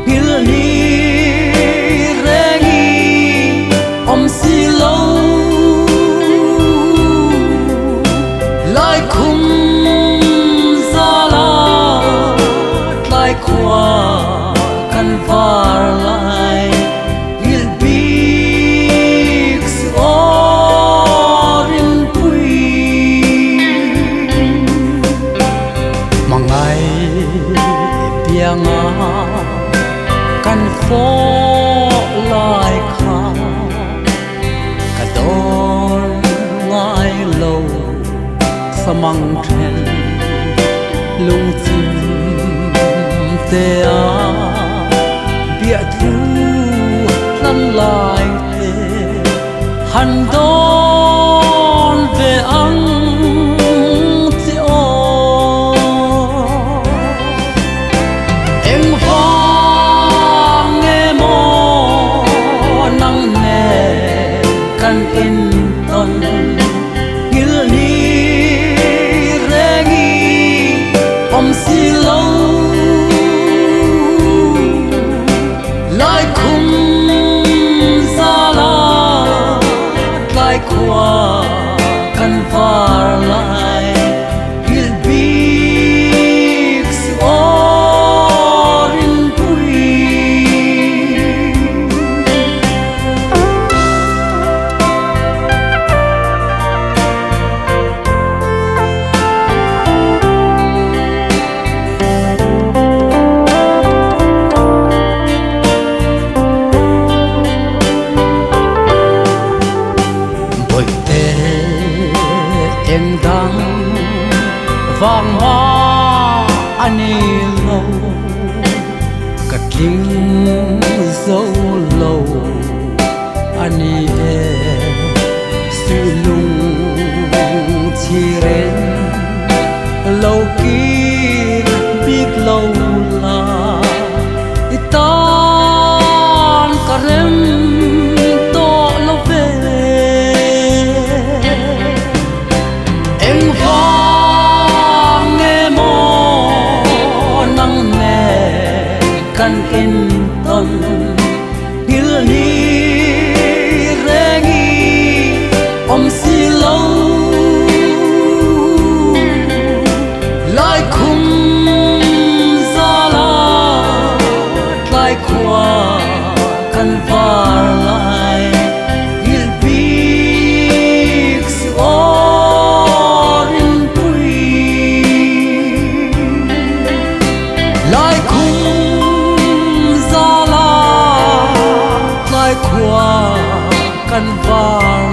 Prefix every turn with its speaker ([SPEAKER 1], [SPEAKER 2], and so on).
[SPEAKER 1] hilni rengi om si lo lai khum zala lai kwa kan var lai il bix orin pui mangai pianga kan fo lai kha ka don ngai lo samang then lung chim te a bia thu lan lai te han don ve ang ti o em vang nghe mo nang ne kan in ton hil ni rengi om si lo lai khum zala lai kwa kan var lai hil bix orin pui em đang vang hoa ani lâu cắt linh dấu lâu ani e suy lung chi ren lâu kia biết lâu là itan karem to lâu về em vang nghe mo nang ne kan in ton hil ni rengi om si lo lai khum zala lai kwa kan var lai hil bix lai khum zala lai kwa kan var